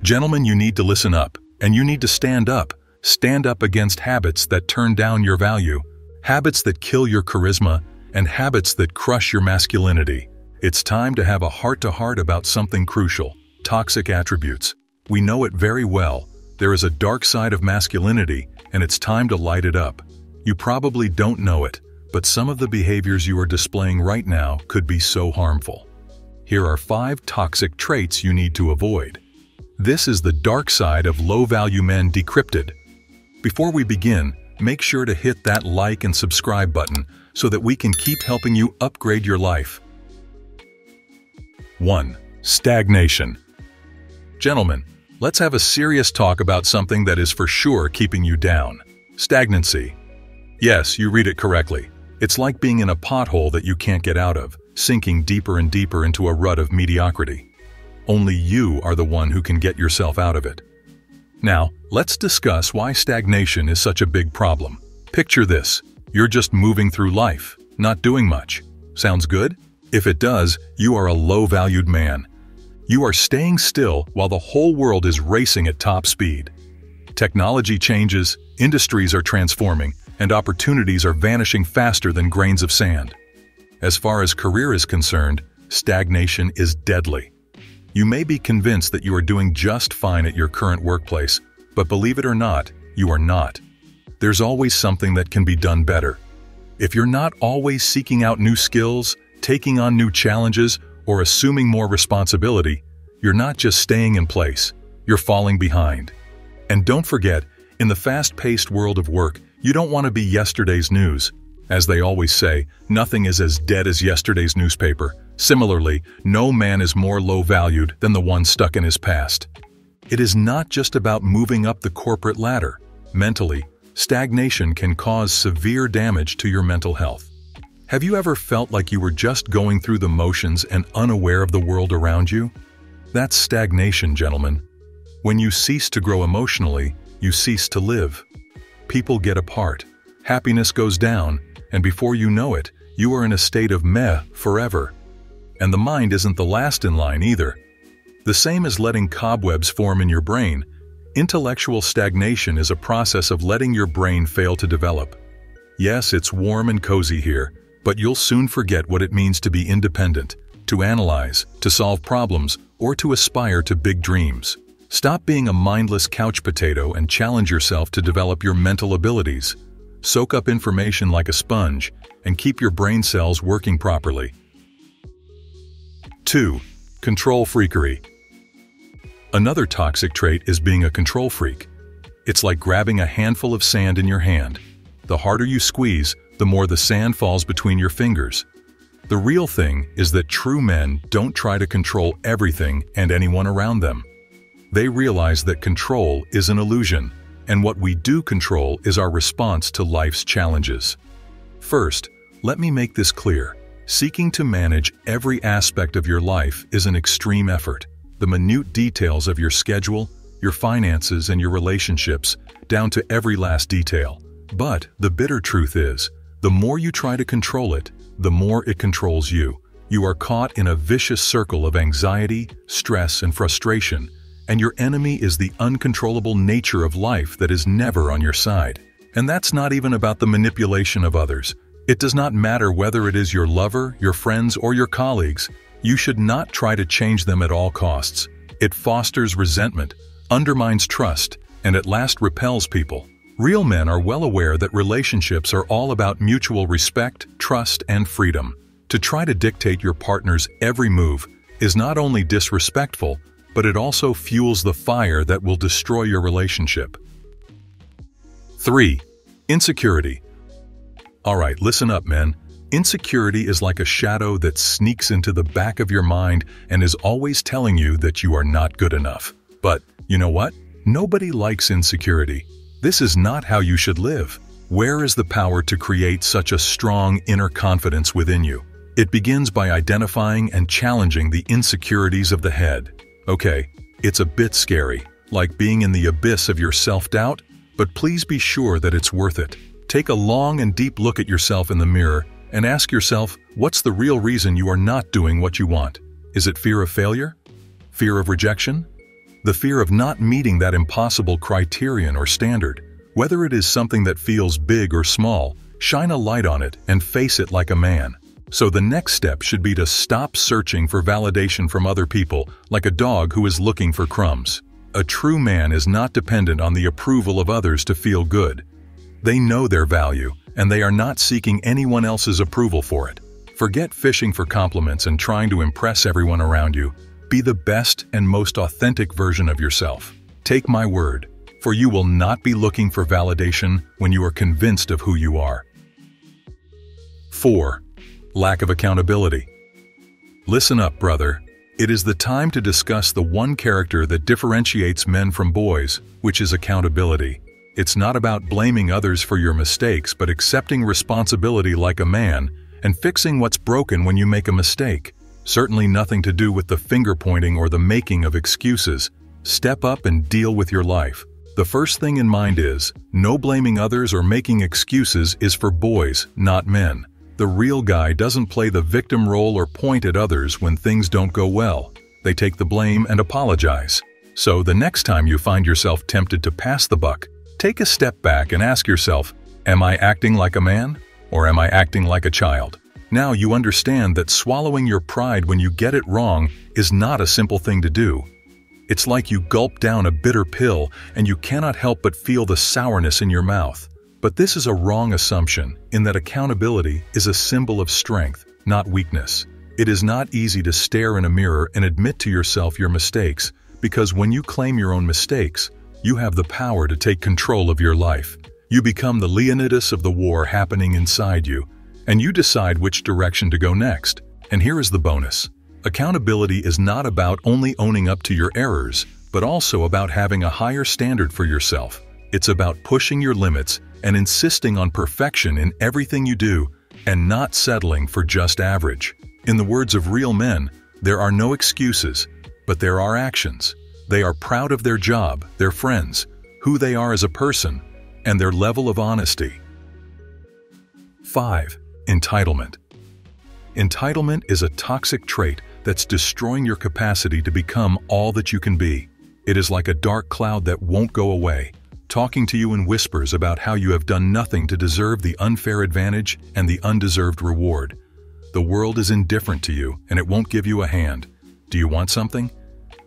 Gentlemen, you need to listen up, and you need to stand up. Stand up against habits that turn down your value, habits that kill your charisma, and habits that crush your masculinity. It's time to have a heart-to-heart about something crucial: toxic attributes. We know it very well. There is a dark side of masculinity, and it's time to light it up. You probably don't know it, but some of the behaviors you are displaying right now could be so harmful. Here are 5 toxic traits you need to avoid. This is the dark side of low-value men decrypted. Before we begin, make sure to hit that like and subscribe button so that we can keep helping you upgrade your life. 1. Stagnation. Gentlemen, let's have a serious talk about something that is for sure keeping you down. Stagnancy. Yes, you read it correctly. It's like being in a pothole that you can't get out of, sinking deeper and deeper into a rut of mediocrity. Only you are the one who can get yourself out of it. Now, let's discuss why stagnation is such a big problem. Picture this: you're just moving through life, not doing much. Sounds good? If it does, you are a low-valued man. You are staying still while the whole world is racing at top speed. Technology changes, industries are transforming, and opportunities are vanishing faster than grains of sand. As far as career is concerned, stagnation is deadly. You may be convinced that you are doing just fine at your current workplace, but believe it or not, you are not. There's always something that can be done better. If you're not always seeking out new skills, taking on new challenges, or assuming more responsibility, you're not just staying in place, you're falling behind. And don't forget, in the fast-paced world of work, you don't want to be yesterday's news. As they always say, nothing is as dead as yesterday's newspaper. Similarly, no man is more low-valued than the one stuck in his past. It is not just about moving up the corporate ladder. Mentally, stagnation can cause severe damage to your mental health. Have you ever felt like you were just going through the motions and unaware of the world around you? That's stagnation, gentlemen. When you cease to grow emotionally, you cease to live. People get apart, happiness goes down, and before you know it, you are in a state of meh forever. And the mind isn't the last in line either. The same as letting cobwebs form in your brain, intellectual stagnation is a process of letting your brain fail to develop. Yes, it's warm and cozy here, but you'll soon forget what it means to be independent, to analyze, to solve problems, or to aspire to big dreams. Stop being a mindless couch potato and challenge yourself to develop your mental abilities. Soak up information like a sponge and keep your brain cells working properly. 2. Control freakery. Another toxic trait is being a control freak. It's like grabbing a handful of sand in your hand. The harder you squeeze, the more the sand falls between your fingers. The real thing is that true men don't try to control everything and anyone around them. They realize that control is an illusion, and what we do control is our response to life's challenges. First, let me make this clear. Seeking to manage every aspect of your life is an extreme effort. The minute details of your schedule, your finances, and your relationships, down to every last detail. But the bitter truth is, the more you try to control it, the more it controls you. You are caught in a vicious circle of anxiety, stress, and frustration, and your enemy is the uncontrollable nature of life that is never on your side. And that's not even about the manipulation of others. It does not matter whether it is your lover, your friends, or your colleagues. You should not try to change them at all costs. It fosters resentment, undermines trust, and at last repels people. Real men are well aware that relationships are all about mutual respect, trust, and freedom. To try to dictate your partner's every move is not only disrespectful, but it also fuels the fire that will destroy your relationship. 3. Insecurity. Alright, listen up, men. Insecurity is like a shadow that sneaks into the back of your mind and is always telling you that you are not good enough. But, you know what? Nobody likes insecurity. This is not how you should live. Where is the power to create such a strong inner confidence within you? It begins by identifying and challenging the insecurities of the head. Okay, it's a bit scary, like being in the abyss of your self-doubt, but please be sure that it's worth it. Take a long and deep look at yourself in the mirror and ask yourself, what's the real reason you are not doing what you want? Is it fear of failure? Fear of rejection? The fear of not meeting that impossible criterion or standard. Whether it is something that feels big or small, shine a light on it and face it like a man. So the next step should be to stop searching for validation from other people like a dog who is looking for crumbs. A true man is not dependent on the approval of others to feel good. They know their value, and they are not seeking anyone else's approval for it. Forget fishing for compliments and trying to impress everyone around you. Be the best and most authentic version of yourself. Take my word, for you will not be looking for validation when you are convinced of who you are. 4. Lack of accountability. Listen up, brother. It is the time to discuss the one character that differentiates men from boys, which is accountability. It's not about blaming others for your mistakes, but accepting responsibility like a man and fixing what's broken when you make a mistake. Certainly nothing to do with the finger-pointing or the making of excuses. Step up and deal with your life. The first thing in mind is, no blaming others or making excuses is for boys, not men. The real guy doesn't play the victim role or point at others when things don't go well. They take the blame and apologize. So the next time you find yourself tempted to pass the buck, take a step back and ask yourself, am I acting like a man or am I acting like a child? Now you understand that swallowing your pride when you get it wrong is not a simple thing to do. It's like you gulp down a bitter pill and you cannot help but feel the sourness in your mouth. But this is a wrong assumption, in that accountability is a symbol of strength, not weakness. It is not easy to stare in a mirror and admit to yourself your mistakes, because when you claim your own mistakes, you have the power to take control of your life. You become the Leonidas of the war happening inside you, and you decide which direction to go next. And here is the bonus. Accountability is not about only owning up to your errors, but also about having a higher standard for yourself. It's about pushing your limits and insisting on perfection in everything you do, and not settling for just average. In the words of real men, there are no excuses, but there are actions. They are proud of their job, their friends, who they are as a person, and their level of honesty. 5. Entitlement. Entitlement is a toxic trait that's destroying your capacity to become all that you can be. It is like a dark cloud that won't go away, talking to you in whispers about how you have done nothing to deserve the unfair advantage and the undeserved reward. The world is indifferent to you, and it won't give you a hand. Do you want something?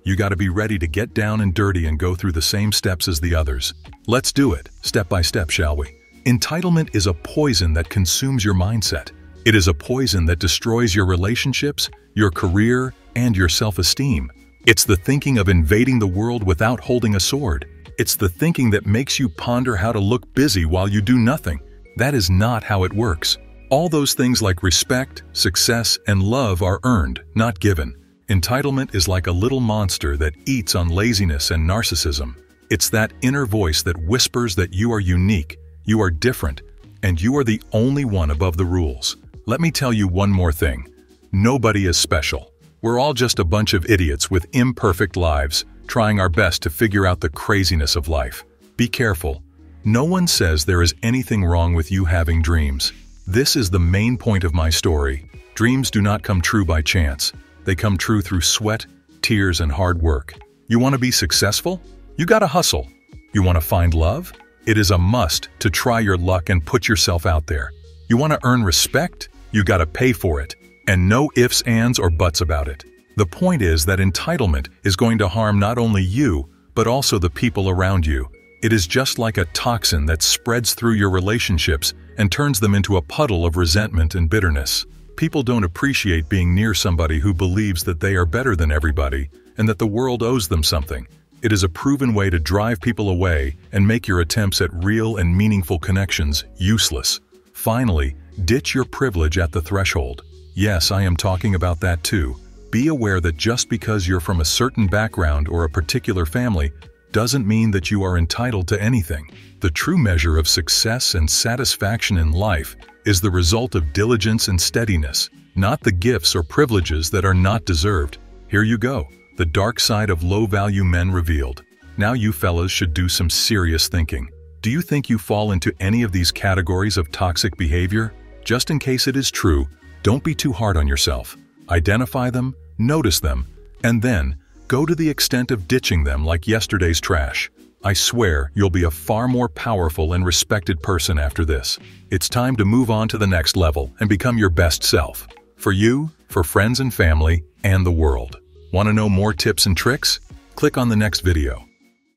You gotta be ready to get down and dirty and go through the same steps as the others. Let's do it, step by step, shall we? Entitlement is a poison that consumes your mindset. It is a poison that destroys your relationships, your career, and your self-esteem. It's the thinking of invading the world without holding a sword. It's the thinking that makes you ponder how to look busy while you do nothing. That is not how it works. All those things like respect, success, and love are earned, not given. Entitlement is like a little monster that eats on laziness and narcissism. It's that inner voice that whispers that you are unique, you are different, and you are the only one above the rules. Let me tell you one more thing. Nobody is special. We're all just a bunch of idiots with imperfect lives, trying our best to figure out the craziness of life. Be careful. No one says there is anything wrong with you having dreams. This is the main point of my story. Dreams do not come true by chance. They come true through sweat, tears, and hard work. You want to be successful? You gotta hustle. You want to find love? It is a must to try your luck and put yourself out there. You want to earn respect? You gotta pay for it. And no ifs, ands, or buts about it. The point is that entitlement is going to harm not only you, but also the people around you. It is just like a toxin that spreads through your relationships and turns them into a puddle of resentment and bitterness. People don't appreciate being near somebody who believes that they are better than everybody and that the world owes them something. It is a proven way to drive people away and make your attempts at real and meaningful connections useless. Finally, ditch your privilege at the threshold. Yes, I am talking about that too. Be aware that just because you're from a certain background or a particular family doesn't mean that you are entitled to anything. The true measure of success and satisfaction in life is the result of diligence and steadiness, not the gifts or privileges that are not deserved. Here you go, the dark side of low-value men revealed. Now you fellas should do some serious thinking. Do you think you fall into any of these categories of toxic behavior? Just in case it is true, don't be too hard on yourself. Identify them, notice them, and then Go to the extent of ditching them like yesterday's trash. I swear you'll be a far more powerful and respected person after this. It's time to move on to the next level and become your best self. For you, for friends and family, and the world. Want to know more tips and tricks? Click on the next video.